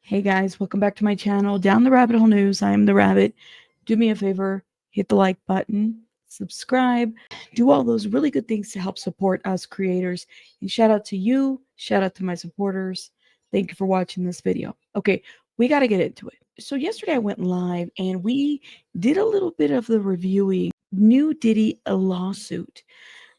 Hey guys, welcome back to my channel, Down the Rabbit Hole News. I am the Rabbit. Do me a favor, hit the like button, subscribe, do all those really good things to help support us creators. And shout out to you, shout out to my supporters. Thank you for watching this video. Okay, we got to get into it. So yesterday I went live and we did a little bit of the reviewing new Diddy a lawsuit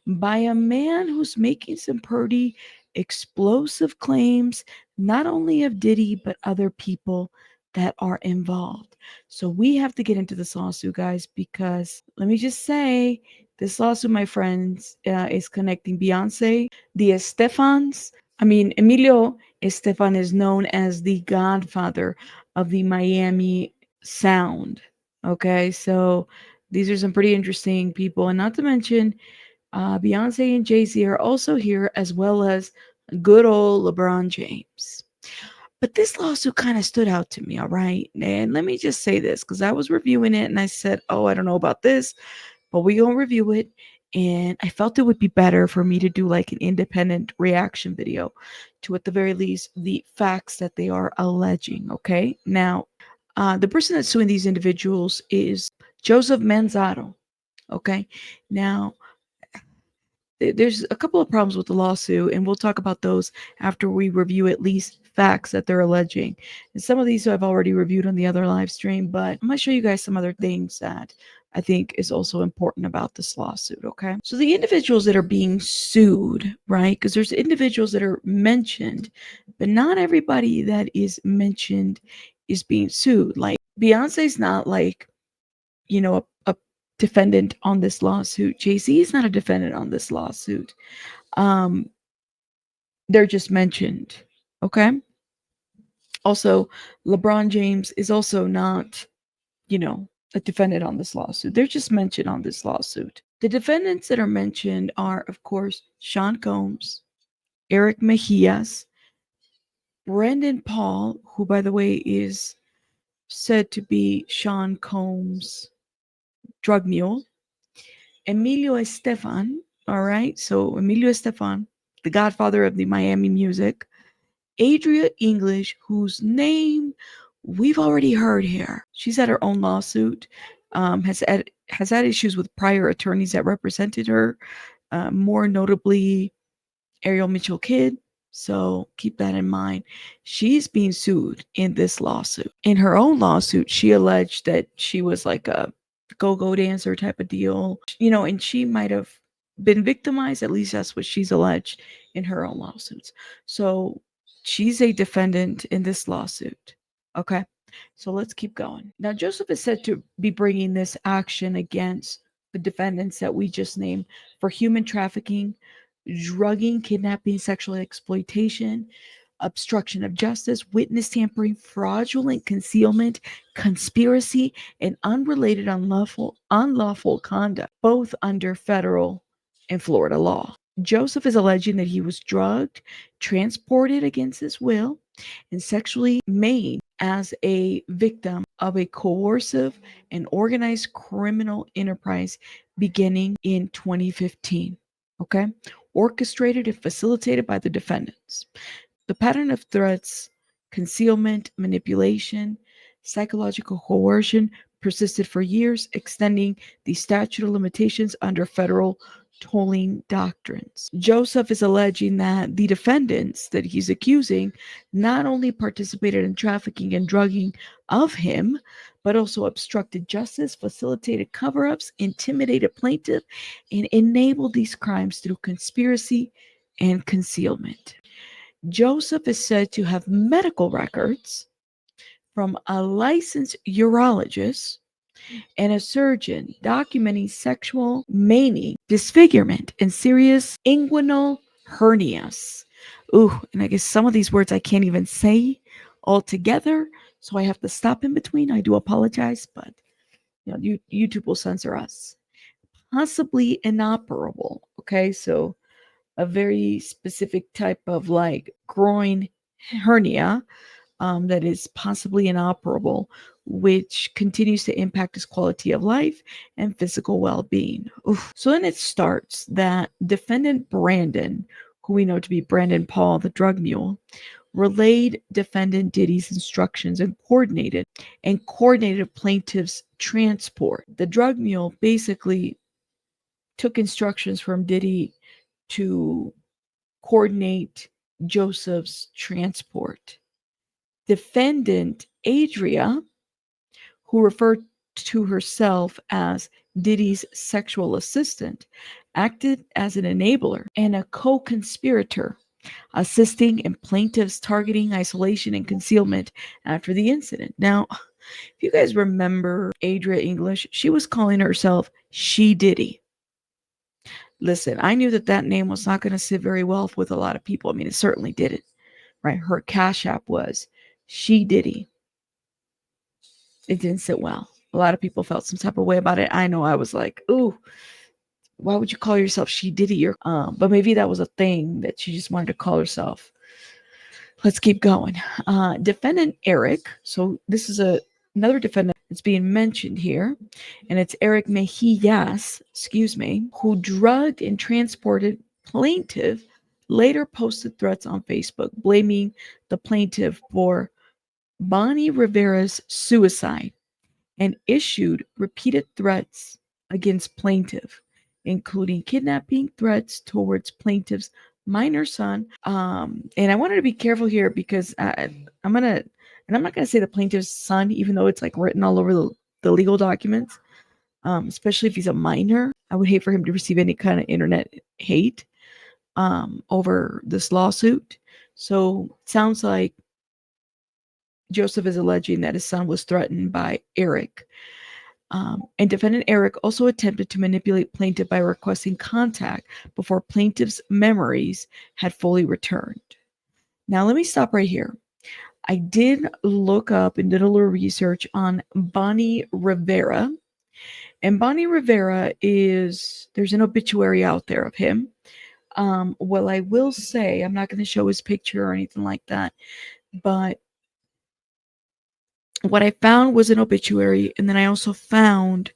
by a man who's making some pretty explosive claims, not only of Diddy, but other people that are involved. So we have to get into this lawsuit, guys, because let me just say, this lawsuit, my friends, is connecting Beyonce, the Estefans. Emilio Estefan is known as the godfather of the Miami sound. Okay, so these are some pretty interesting people, and not to mention Beyonce and Jay-Z are also here, as well as good old LeBron James. But this lawsuit kind of stood out to me, all right? And let me just say this, because I was reviewing it and I said, oh, I don't know about this, but we're going to review it. And I felt it would be better for me to do like an independent reaction video to, at the very least, the facts that they are alleging, okay? Now, the person that's suing these individuals is Joseph Manzaro, okay? Now, there's a couple of problems with the lawsuit, and we'll talk about those after we review at least facts that they're alleging. And some of these I've already reviewed on the other live stream, but I'm going to show you guys some other things that I think is also important about this lawsuit, okay? So the individuals that are being sued, right? Because there's individuals that are mentioned, but not everybody that is mentioned is being sued. Like Beyonce's not like, a defendant on this lawsuit. Jay-Z is not a defendant on this lawsuit. Um, they're just mentioned. Okay. Also, LeBron James is also not, a defendant on this lawsuit. They're just mentioned on this lawsuit. The defendants that are mentioned are, of course, Sean Combs, Eric Mejias, Brendan Paul, who, by the way, is said to be Sean Combs' drug mule, Emilio Estefan, all right? So Emilio Estefan, the godfather of the Miami music. Adria English, whose name we've already heard here. She's had her own lawsuit, has had issues with prior attorneys that represented her, more notably Ariel Mitchell Kidd. So keep that in mind. She's being sued in this lawsuit. In her own lawsuit, she alleged that she was like a go-go dancer type of deal, and she might have been victimized. At least that's what she's alleged in her own lawsuits. So she's a defendant in this lawsuit. Okay. So let's keep going. Now, Joseph is said to be bringing this action against the defendants that we just named for human trafficking, drugging, kidnapping, sexual exploitation, obstruction of justice, witness tampering, fraudulent concealment, conspiracy, and unrelated unlawful conduct, both under federal and Florida law. Joseph is alleging that he was drugged, transported against his will, and sexually maimed as a victim of a coercive and organized criminal enterprise beginning in 2015. Okay? Orchestrated and facilitated by the defendants. The pattern of threats, concealment, manipulation, psychological coercion persisted for years, extending the statute of limitations under federal tolling doctrines. Joseph is alleging that the defendants that he's accusing not only participated in trafficking and drugging of him, but also obstructed justice, facilitated cover-ups, intimidated plaintiff, and enabled these crimes through conspiracy and concealment. Joseph is said to have medical records from a licensed urologist and a surgeon documenting sexual maiming, disfigurement, and serious inguinal hernias. Ooh, and I guess some of these words I can't even say altogether, so I have to stop in between. I do apologize, but YouTube will censor us. Possibly inoperable. Okay, so a very specific type of like groin hernia that is possibly inoperable, which continues to impact his quality of life and physical well-being. Oof. So then it starts that defendant Brandon, who we know to be Brandon Paul, the drug mule, relayed defendant Diddy's instructions and coordinated plaintiff's transport. The drug mule basically took instructions from Diddy to coordinate Joseph's transport. Defendant Adria, who referred to herself as Diddy's sexual assistant, acted as an enabler and a co-conspirator, assisting in plaintiff's targeting, isolation, and concealment after the incident. Now, if you guys remember Adria English, she was calling herself She Diddy. Listen, I knew that that name was not going to sit very well with a lot of people. I mean, it certainly didn't, right? Her cash app was She Diddy. It didn't sit well. A lot of people felt some type of way about it. I know I was like, ooh, why would you call yourself She Diddy? But maybe that was a thing that she just wanted to call herself. Let's keep going. Defendant Eric. So this is another defendant that's being mentioned here, and it's Eric Mejillas, who drugged and transported plaintiff, later posted threats on Facebook blaming the plaintiff for Bonnie Rivera's suicide and issued repeated threats against plaintiff, including kidnapping threats towards plaintiff's minor son. And I wanted to be careful here because I'm not gonna say the plaintiff's son, even though it's like written all over the legal documents. Especially if he's a minor, I would hate for him to receive any kind of internet hate over this lawsuit. So it sounds like Joseph is alleging that his son was threatened by Eric. And defendant Eric also attempted to manipulate plaintiff by requesting contact before plaintiff's memories had fully returned. Now, let me stop right here. I did look up and did a little research on Bonnie Rivera. And Bonnie Rivera there's an obituary out there of him. Well, I will say, I'm not going to show his picture or anything like that, but what I found was an obituary, and then I also found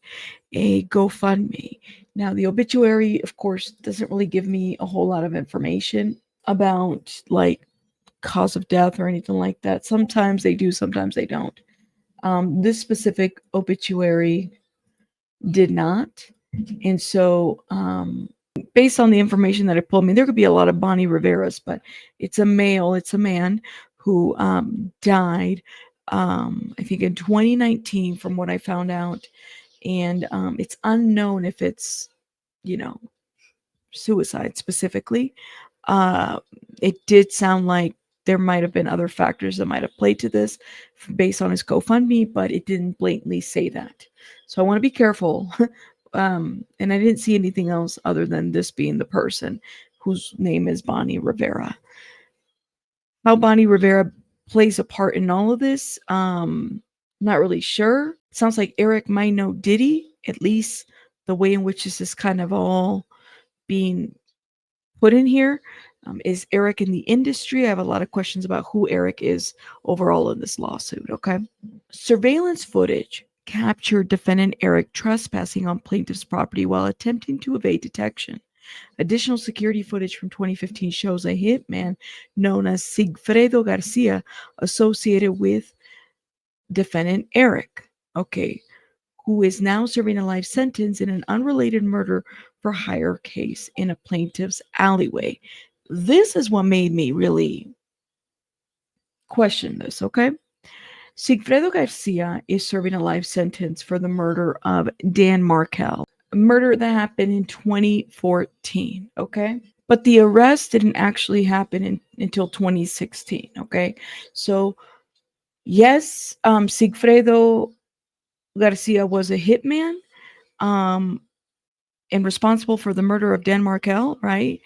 a GoFundMe. Now, the obituary, of course, doesn't really give me a whole lot of information about like cause of death or anything like that. Sometimes they do, sometimes they don't. This specific obituary did not. And so, based on the information that it pulled me, there could be a lot of Bonnie Riveras, but it's a man who died, I think in 2019, from what I found out. And it's unknown if it's, suicide specifically. It did sound like there might have been other factors that might have played to this based on his GoFundMe, but it didn't blatantly say that. So I want to be careful. And I didn't see anything else other than this being the person whose name is Bonnie Rivera. How Bonnie Rivera plays a part in all of this, not really sure. Sounds like Eric might know Diddy, at least the way in which this is kind of all being put in here. Is Eric in the industry? I have a lot of questions about who Eric is overall in this lawsuit, okay? Surveillance footage captured defendant Eric trespassing on plaintiff's property while attempting to evade detection. Additional security footage from 2015 shows a hitman known as Sigfredo Garcia associated with defendant Eric, okay, who is now serving a life sentence in an unrelated murder for hire case in a plaintiff's alleyway. This is what made me really question this, okay? Sigfredo Garcia is serving a life sentence for the murder of Dan Markel, a murder that happened in 2014, okay? But the arrest didn't actually happen until 2016, okay? So, yes, Sigfredo Garcia was a hitman and responsible for the murder of Dan Markel, right?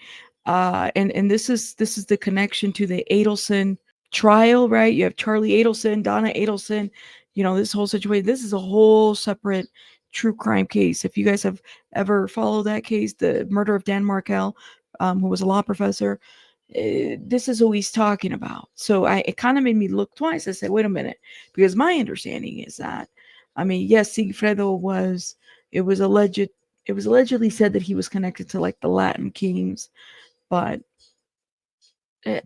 And this is the connection to the Adelson trial, right? You have Charlie Adelson, Donna Adelson, this whole situation. This is a whole separate true crime case. If you guys have ever followed that case, the murder of Dan Markel, who was a law professor, this is who he's talking about. So it kind of made me look twice. I said, wait a minute, because my understanding is that, I mean, yes, Sigfredo it was allegedly said that he was connected to like the Latin Kings, but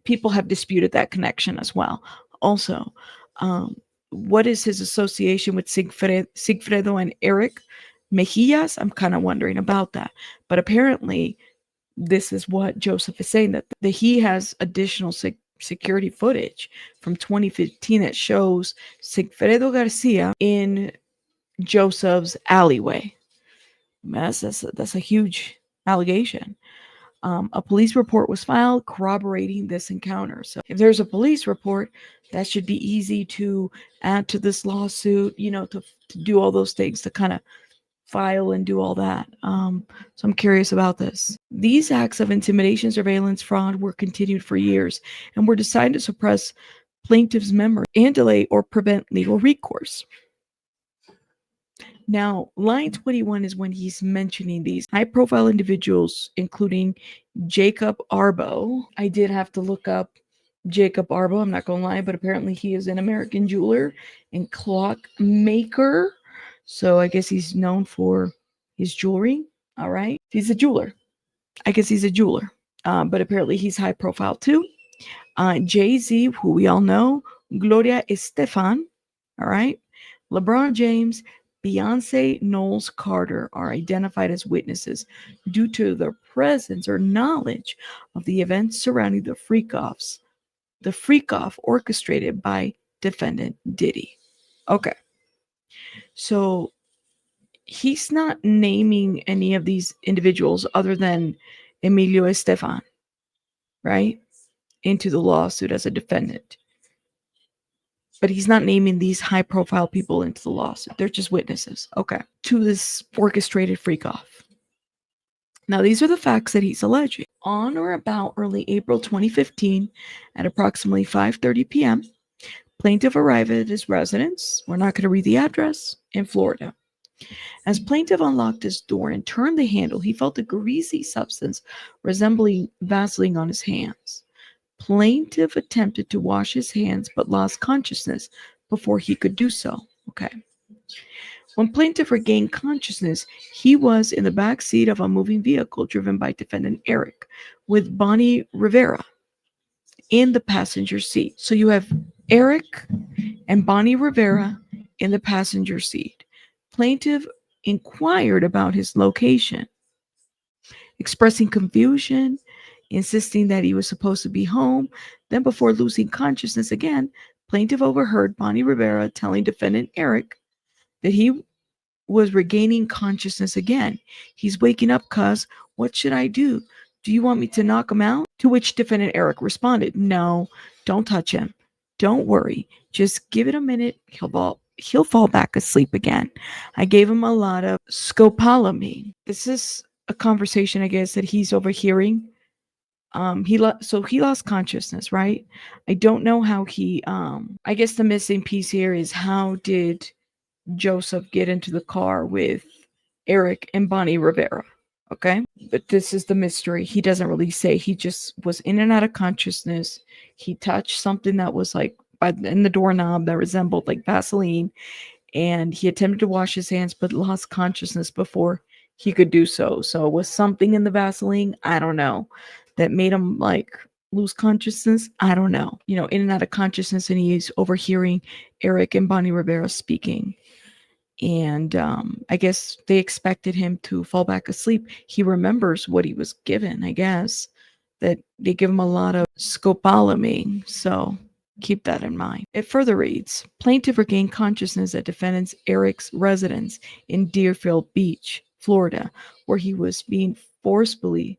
people have disputed that connection as well. Also, um, what is his association with Sigfredo and Eric Mejillas? I'm kind of wondering about that. But apparently, this is what Joseph is saying, that he has additional security footage from 2015 that shows Sigfredo Garcia in Joseph's alleyway. That's a huge allegation. A police report was filed corroborating this encounter. So if there's a police report, that should be easy to add to this lawsuit, to do all those things, to kind of file and do all that. So I'm curious about this. These acts of intimidation, surveillance, fraud were continued for years and were designed to suppress plaintiff's memory and delay or prevent legal recourse. Now, line 21 is when he's mentioning these high-profile individuals, including Jacob Arbo. I did have to look up Jacob Arbo, I'm not going to lie, but apparently he is an American jeweler and clockmaker. So I guess he's known for his jewelry. All right. He's a jeweler. I guess he's a jeweler. But apparently he's high profile too. Jay-Z, who we all know. Gloria Estefan. All right. LeBron James, Beyonce, Knowles Carter are identified as witnesses due to their presence or knowledge of the events surrounding the freak-offs. The freak-off orchestrated by defendant Diddy. Okay. So he's not naming any of these individuals other than Emilio Estefan, right? Into the lawsuit as a defendant. But he's not naming these high-profile people into the lawsuit. They're just witnesses, okay, to this orchestrated freak-off. Now, these are the facts that he's alleging. On or about early April 2015, at approximately 5:30 p.m., plaintiff arrived at his residence, we're not going to read the address, in Florida. As plaintiff unlocked his door and turned the handle, he felt a greasy substance resembling Vaseline on his hands. Plaintiff attempted to wash his hands but lost consciousness before he could do so. Okay. When plaintiff regained consciousness, he was in the back seat of a moving vehicle driven by defendant Eric, with Bonnie Rivera in the passenger seat. So you have Eric and Bonnie Rivera in the passenger seat. Plaintiff inquired about his location, expressing confusion, insisting that he was supposed to be home. Then, before losing consciousness again, plaintiff overheard Bonnie Rivera telling defendant Eric that he was regaining consciousness again. He's waking up, cuz. What should I do? Do you want me to knock him out? To which defendant Eric responded, no, don't touch him. Don't worry. Just give it a minute. He'll fall back asleep again. I gave him a lot of scopolamine. This is a conversation, I guess, that he's overhearing. He lost consciousness, right? I don't know how he I guess the missing piece here is, how did Joseph get into the car with Eric and Bonnie Rivera? Okay, but this is the mystery. He doesn't really say. He just was in and out of consciousness. He touched something that was like in the doorknob that resembled like Vaseline, and he attempted to wash his hands but lost consciousness before he could do so. So it was something in the Vaseline, I don't know, that made him like lose consciousness. I don't know. In and out of consciousness, and he's overhearing Eric and Bonnie Rivera speaking. And I guess they expected him to fall back asleep. He remembers what he was given, I guess, that they give him a lot of scopolamine. So keep that in mind. It further reads, plaintiff regained consciousness at defendant Eric's residence in Deerfield Beach, Florida, where he was being forcibly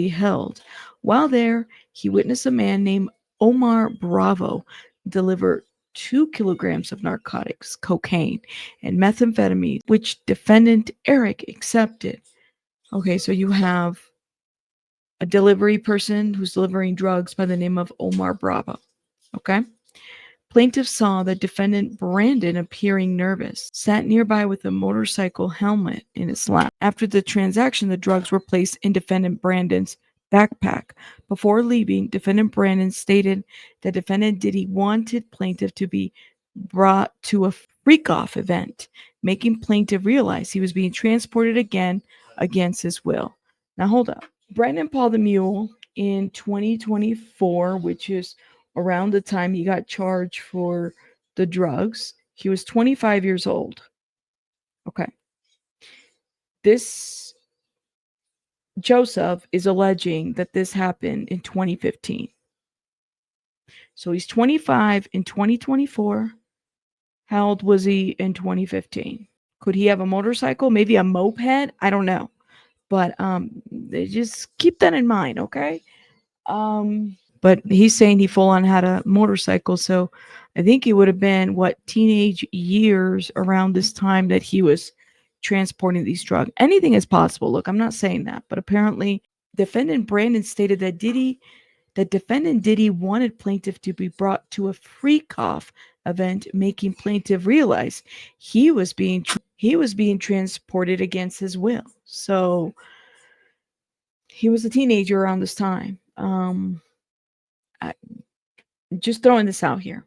held. While there, he witnessed a man named Omar Bravo deliver 2 kilograms of narcotics, cocaine, and methamphetamine, which defendant Eric accepted. Okay, so you have a delivery person who's delivering drugs by the name of Omar Bravo. Okay. Plaintiff saw the defendant Brandon appearing nervous, sat nearby with a motorcycle helmet in his lap. After the transaction, the drugs were placed in defendant Brandon's backpack. Before leaving, defendant Brandon stated that defendant Diddy wanted plaintiff to be brought to a freak-off event, making plaintiff realize he was being transported again against his will. Now hold up. Brandon Paul the Mule in 2024, which is around the time he got charged for the drugs. He was 25 years old. Okay. This Joseph is alleging that this happened in 2015. So he's 25 in 2024. How old was he in 2015? Could he have a motorcycle? Maybe a moped? I don't know. But just keep that in mind, okay? But he's saying he full on had a motorcycle, so I think he would have been what teenage years around this time that he was transporting these drugs. Anything is possible. Look, I'm not saying that, but apparently defendant Brandon stated that defendant Diddy wanted plaintiff to be brought to a freak-off event, making plaintiff realize he was being transported against his will. So he was a teenager around this time. Just throwing this out here.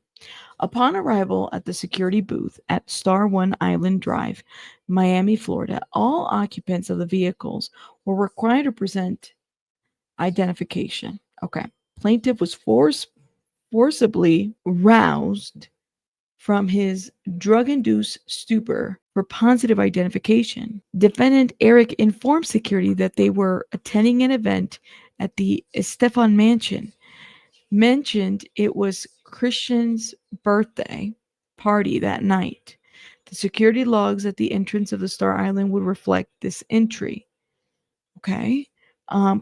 Upon arrival at the security booth at Star One Island Drive, Miami, Florida, all occupants of the vehicles were required to present identification. Okay. Plaintiff was forcibly roused from his drug-induced stupor for positive identification. Defendant Eric informed security that they were attending an event at the Estefan mansion. Mentioned it was Christian's birthday party that night. The security logs at the entrance of the Star Island would reflect this entry. Okay.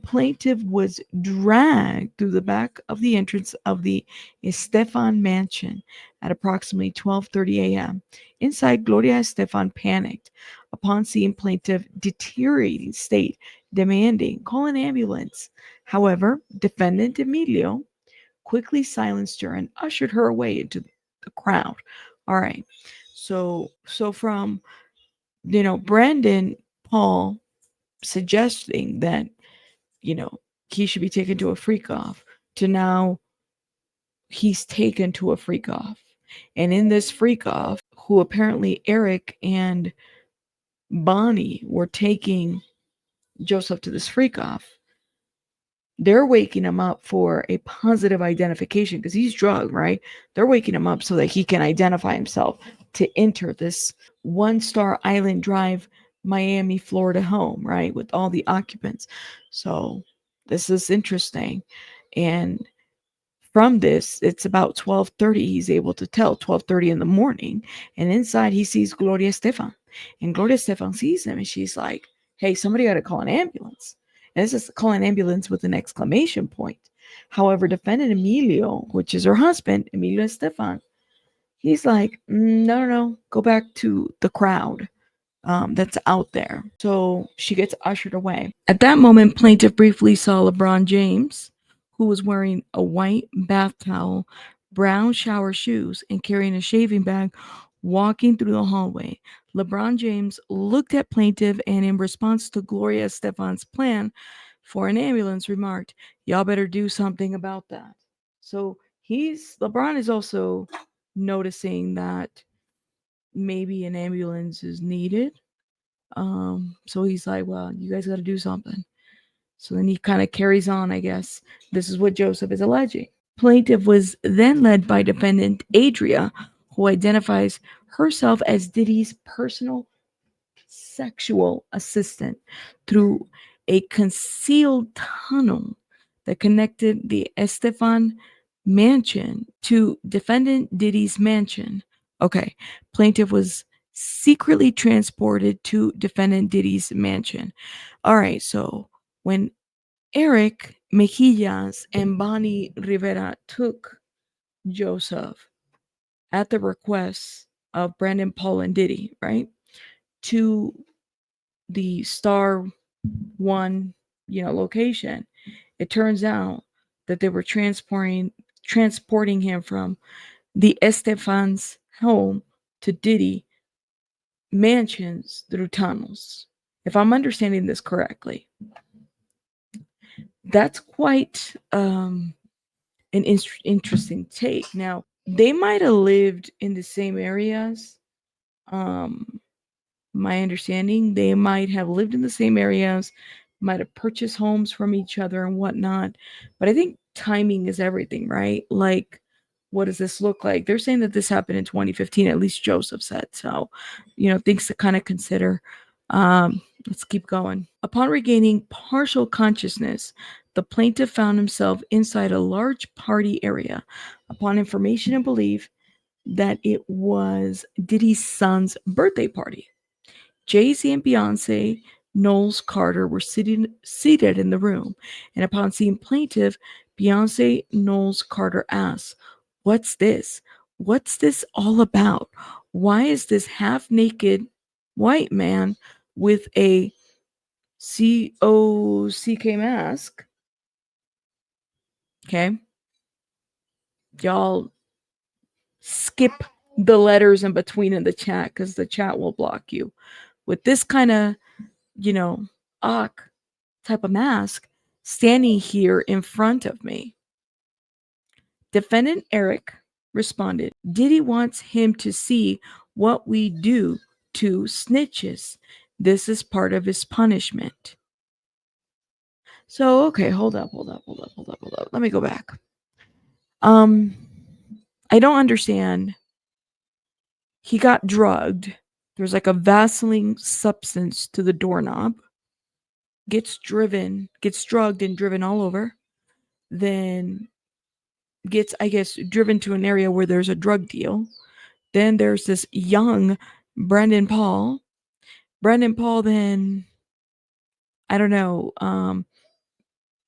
Plaintiff was dragged through the back of the entrance of the Estefan mansion at approximately 12:30 a.m. Inside, Gloria Estefan panicked upon seeing plaintiff deteriorating state, demanding call an ambulance. However, defendant Emilio quickly silenced her and ushered her away into the crowd. All right. So from Brandon Paul suggesting that you know he should be taken to a freak off to now he's taken to a freak off. And in this freak off, who apparently Eric and Bonnie were taking Joseph to this freak off, they're waking him up for a positive identification because he's drugged, right? They're waking him up so that he can identify himself to enter this One Star Island Drive, Miami, Florida home, right? With all the occupants. So this is interesting. And from this, it's about 12:30. He's able to tell 12:30 in the morning. And inside he sees Gloria Estefan. And Gloria Estefan sees him and she's like, hey, somebody got to call an ambulance. And this is call an ambulance with an exclamation point. However, defendant Emilio, which is her husband, Emilio Estefan, he's like, no, no, no, go back to the crowd that's out there. So she gets ushered away. At that moment, plaintiff briefly saw LeBron James, who was wearing a white bath towel, brown shower shoes, and carrying a shaving bag, walking through the hallway. LeBron James looked at plaintiff and, in response to Gloria Estefan's plan for an ambulance, remarked, y'all better do something about that. So LeBron is also noticing that maybe an ambulance is needed. So he's like, well, you guys got to do something. So then he kind of carries on, I guess. This is what Joseph is alleging. Plaintiff was then led by defendant Adria, who identifies herself as Diddy's personal sexual assistant, through a concealed tunnel that connected the Estefan mansion to defendant Diddy's mansion. Okay, plaintiff was secretly transported to defendant Diddy's mansion. All right, so when Eric Mejillas and Bonnie Rivera took Joseph at the request of Brandon Paul and Diddy, right, to the Star One, location, it turns out that they were transporting him from the Estefan's home to Diddy mansions through tunnels. If I'm understanding this correctly, that's quite an interesting take. Now, they might have lived in the same areas. My understanding, they might have lived in the same areas, might have purchased homes from each other and whatnot. But I think timing is everything, right? Like, what does this look like? They're saying that this happened in 2015, at least Joseph said. So, things to kind of consider. Let's keep going. Upon regaining partial consciousness, the plaintiff found himself inside a large party area. Upon information and belief that it was Diddy's son's birthday party. Jay-Z and Beyonce Knowles Carter were seated in the room, and upon seeing plaintiff, Beyonce Knowles Carter asked, "What's this? What's this all about? Why is this half-naked white man with a COCK mask?" Okay, y'all skip the letters in between in the chat because the chat will block you. With this kind of, you know, awk type of mask standing here in front of me. Defendant Eric responded, Diddy wants him to see what we do to snitches. This is part of his punishment. So, okay, hold up. Let me go back. I don't understand. He got drugged. There's like a Vaseline substance to the doorknob. Gets drugged and driven all over. Then gets, I guess, driven to an area where there's a drug deal. Then there's this young Brandon Paul. Brandon Paul then, I don't know,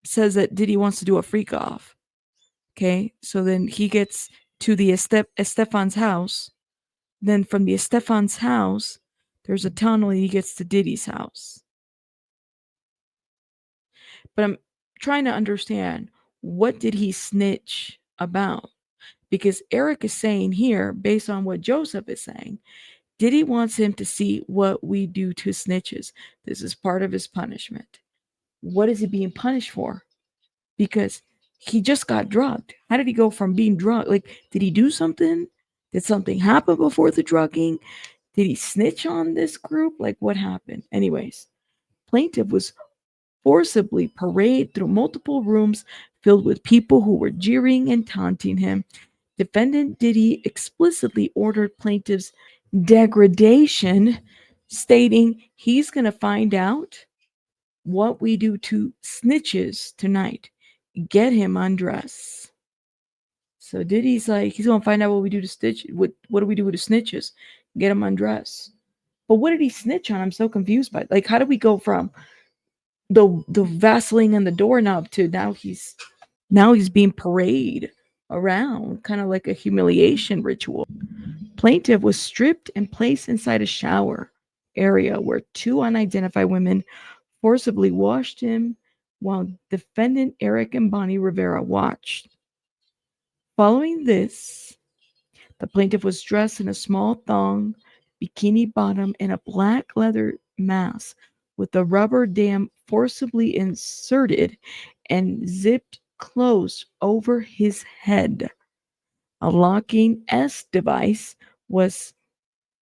says that Diddy wants to do a freak off. Okay, so then he gets to the Estefan's house. Then from the Estefan's house, there's a tunnel and he gets to Diddy's house. But I'm trying to understand, what did he snitch about? Because Eric is saying here, based on what Joseph is saying, Diddy wants him to see what we do to snitches. This is part of his punishment. What is he being punished for? Because he just got drugged. How did he go from being drugged? Like, did he do something? Did something happen before the drugging? Did he snitch on this group? Like, what happened? Anyways, plaintiff was forcibly paraded through multiple rooms filled with people who were jeering and taunting him. Defendant Diddy explicitly ordered plaintiff's degradation, stating he's going to find out what we do to snitches tonight. Get him undressed. So Diddy's like, he's going to find out what we do to snitch. What do we do with the snitches? Get him undressed. But what did he snitch on? I'm so confused by it. Like, how do we go from the Vaseline and the doorknob to now he's being paraded around, kind of like a humiliation ritual. Plaintiff was stripped and placed inside a shower area where two unidentified women forcibly washed him while defendant Eric and Bonnie Rivera watched. Following this, the plaintiff was dressed in a small thong, bikini bottom, and a black leather mask with a rubber dam forcibly inserted and zipped closed over his head. A locking S device was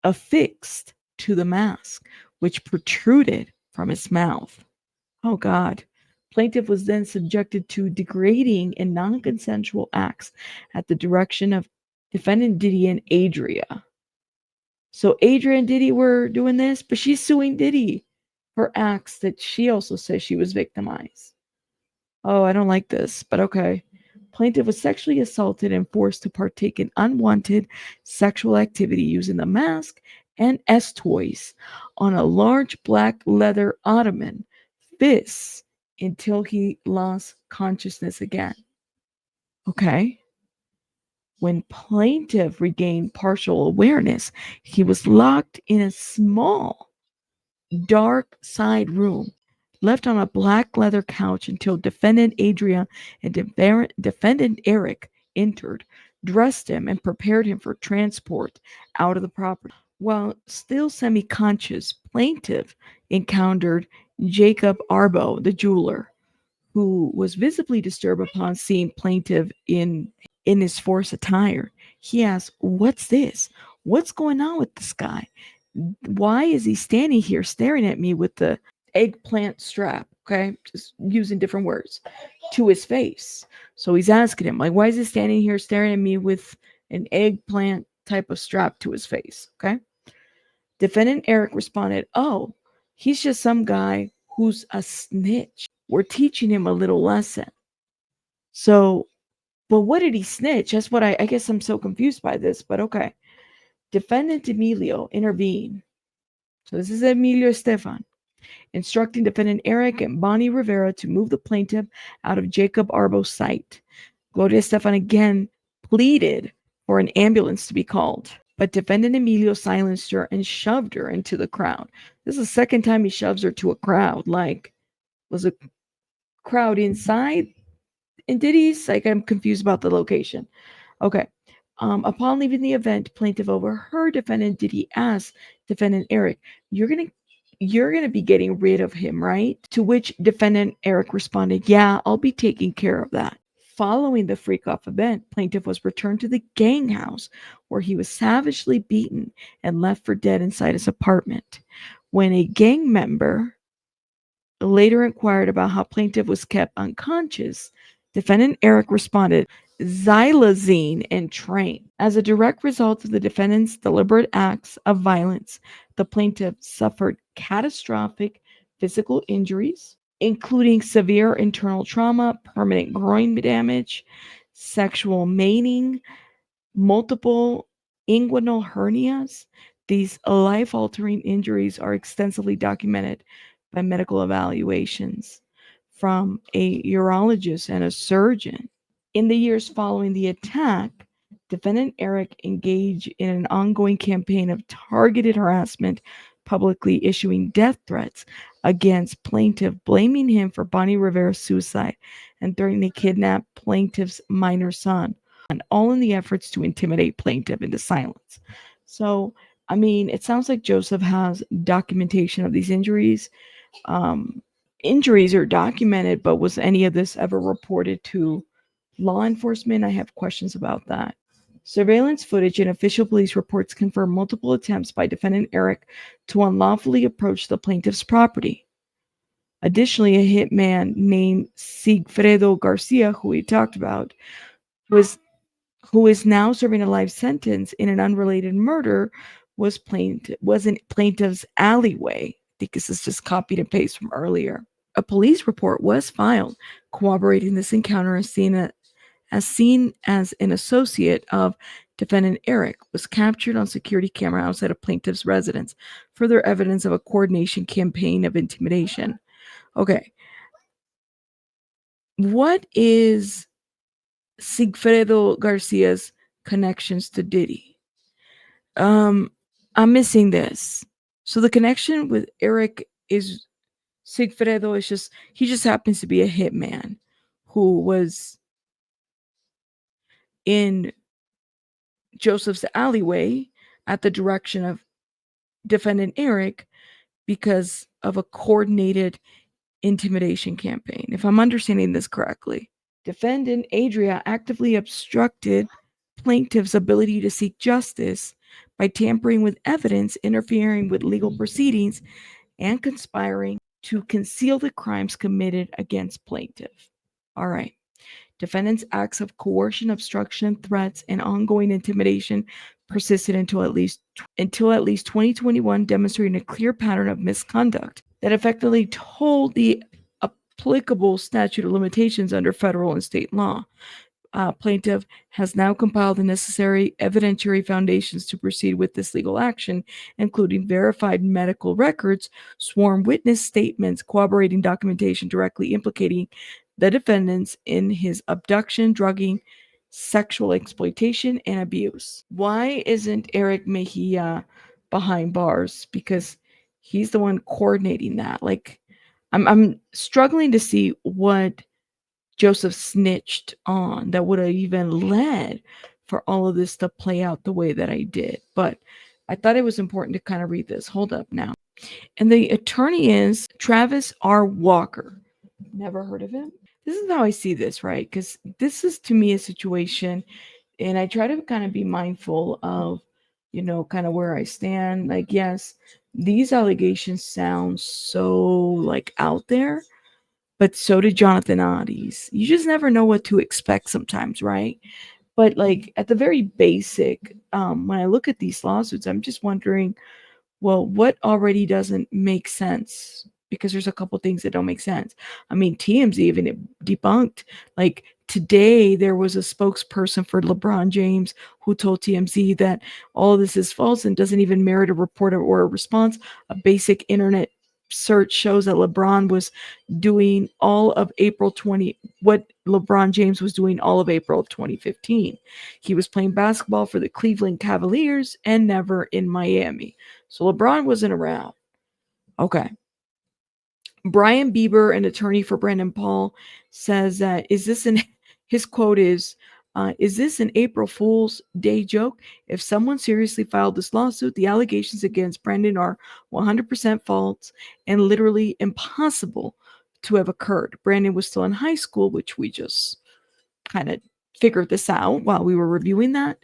affixed to the mask, which protruded from his mouth. Oh, God. Plaintiff was then subjected to degrading and non-consensual acts at the direction of defendant Diddy and Adria. So Adria and Diddy were doing this, but she's suing Diddy for acts that she also says she was victimized. Oh, I don't like this, but okay. Plaintiff was sexually assaulted and forced to partake in unwanted sexual activity using the mask and S toys on a large black leather ottoman, fists, until he lost consciousness again. Okay. When plaintiff regained partial awareness, he was locked in a small, dark side room, left on a black leather couch until defendant Adria and defendant Eric entered, dressed him, and prepared him for transport out of the property. While still semi-conscious, plaintiff encountered Jacob Arbo, the jeweler, who was visibly disturbed upon seeing plaintiff in his forced attire. He asked, "What's this? What's going on with this guy? Why is he standing here staring at me with the eggplant strap?" Okay, just using different words to his face. So he's asking him, like, why is he standing here staring at me with an eggplant type of strap to his face? Okay. Defendant Eric responded, oh, he's just some guy who's a snitch. We're teaching him a little lesson. So, but what did he snitch? That's what I guess I'm so confused by this, but okay. Defendant Emilio intervened. So this is Emilio Estefan, instructing defendant Eric and Bonnie Rivera to move the plaintiff out of Jacob Arbo's sight. Gloria Estefan again pleaded for an ambulance to be called, but defendant Emilio silenced her and shoved her into the crowd. This is the second time he shoves her to a crowd. Like, was a crowd inside in Diddy's? Like, I'm confused about the location. Okay. Upon leaving the event, plaintiff overheard defendant Diddy ask defendant Eric, you're gonna be getting rid of him, right? To which defendant Eric responded, yeah, I'll be taking care of that. Following the freak off event, plaintiff was returned to the gang house where he was savagely beaten and left for dead inside his apartment. When a gang member later inquired about how plaintiff was kept unconscious, defendant Eric responded, xylazine and train. As a direct result of the defendant's deliberate acts of violence, the plaintiff suffered catastrophic physical injuries, including severe internal trauma, permanent groin damage, sexual maiming, multiple inguinal hernias. These life altering injuries are extensively documented by medical evaluations from a urologist and a surgeon. In the years following the attack, defendant Eric engaged in an ongoing campaign of targeted harassment, publicly issuing death threats against plaintiff, blaming him for Bonnie Rivera's suicide and threatening to kidnap plaintiff's minor son, and all in the efforts to intimidate plaintiff into silence. So, I mean, it sounds like Joseph has documentation of these injuries. Um, Injuries are documented, but was any of this ever reported to law enforcement? I have questions about that. Surveillance footage and official police reports confirm multiple attempts by defendant Eric to unlawfully approach the plaintiff's property. Additionally, a hitman named Sigfredo Garcia, who we talked about, was who is now serving a life sentence in an unrelated murder, was in plaintiff's alleyway. I think this is just copied and paste from earlier. A police report was filed corroborating this encounter as an associate of defendant Eric was captured on security camera outside of plaintiff's residence. Further evidence of a coordination campaign of intimidation. Okay. What is Sigfredo Garcia's connections to Diddy? I'm missing this. So the connection with Eric is Sigfredo is just he just happens to be a hitman who was in Joseph's alleyway at the direction of defendant Eric because of a coordinated intimidation campaign. If I'm understanding this correctly, defendant Adria actively obstructed plaintiff's ability to seek justice by tampering with evidence, interfering with legal proceedings, and conspiring to conceal the crimes committed against plaintiff. All right. Defendant's acts of coercion, obstruction, threats, and ongoing intimidation persisted until at least 2021, demonstrating a clear pattern of misconduct that effectively told the applicable statute of limitations under federal and state law. Plaintiff has now compiled the necessary evidentiary foundations to proceed with this legal action, including verified medical records, sworn witness statements, corroborating documentation directly implicating the defendants in his abduction, drugging, sexual exploitation, and abuse. Why isn't Eric Mejia behind bars? Because he's the one coordinating that. Like, I'm struggling to see what Joseph snitched on that would have even led for all of this to play out the way that I did. But I thought it was important to kind of read this. Hold up now. And the attorney is Travis R. Walker. Never heard of him. This is how I see this, right? Because this is to me a situation, and I try to kind of be mindful of, kind of where I stand. Like, yes, these allegations sound so like out there, but so did Jonathan Oddies. You just never know what to expect sometimes, right? But like at the very basic, when I look at these lawsuits, I'm just wondering, well, what already doesn't make sense? Because there's a couple things that don't make sense. I mean, TMZ even debunked. Like today, there was a spokesperson for LeBron James who told TMZ that all of this is false and doesn't even merit a report or a response. A basic internet search shows that LeBron was doing all of what LeBron James was doing all of April of 2015. He was playing basketball for the Cleveland Cavaliers and never in Miami. So LeBron wasn't around. Okay. Brian Bieber, an attorney for Brandon Paul, says that his quote is this an April Fool's Day joke? If someone seriously filed this lawsuit, the allegations against Brandon are 100% false and literally impossible to have occurred. Brandon was still in high school, which we just kind of figured this out while we were reviewing that.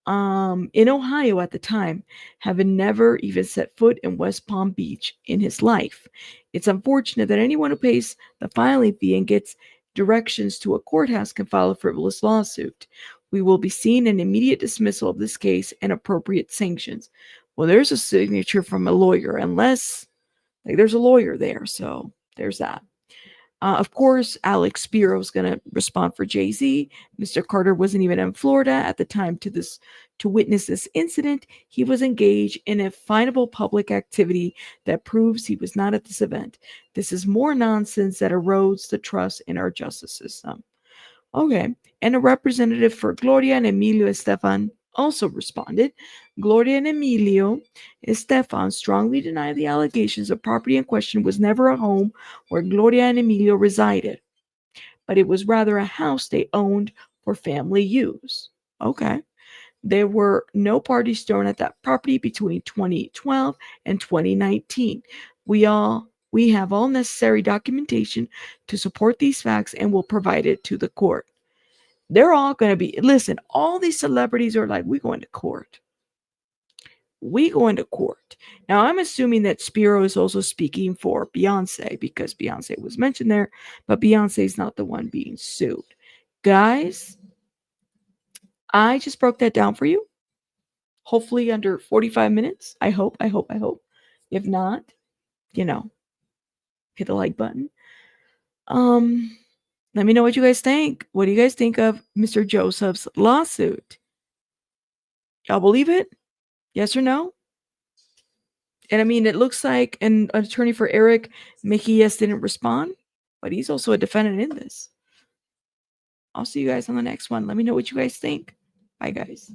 In Ohio at the time, having never even set foot in West Palm Beach in his life. It's unfortunate that anyone who pays the filing fee and gets directions to a courthouse can file a frivolous lawsuit. We will be seeing an immediate dismissal of this case and appropriate sanctions. Well, there's a signature from a lawyer, unless like there's a lawyer there, so there's that. Of course, Alex Spiro is going to respond for Jay-Z. Mr. Carter wasn't even in Florida at the time to witness this incident. He was engaged in a finable public activity that proves he was not at this event. This is more nonsense that erodes the trust in our justice system. Okay. And a representative for Gloria and Emilio Estefan also responded. Gloria and Emilio Estefan strongly denied the allegations. The property in question was never a home where Gloria and Emilio resided, but it was rather a house they owned for family use. Okay. There were no parties thrown at that property between 2012 and 2019. We have all necessary documentation to support these facts and will provide it to the court. They're all going to be, listen, all these celebrities are like, we going to court. We going to court. Now, I'm assuming that Spiro is also speaking for Beyonce because Beyonce was mentioned there, but Beyonce is not the one being sued. Guys, I just broke that down for you. Hopefully under 45 minutes. I hope. If not, hit the like button. Let me know what you guys think. What do you guys think of Mr. Joseph's lawsuit? Y'all believe it? Yes or no? And I mean, it looks like an attorney for Eric Mejias didn't respond, but he's also a defendant in this. I'll see you guys on the next one. Let me know what you guys think. Bye, guys.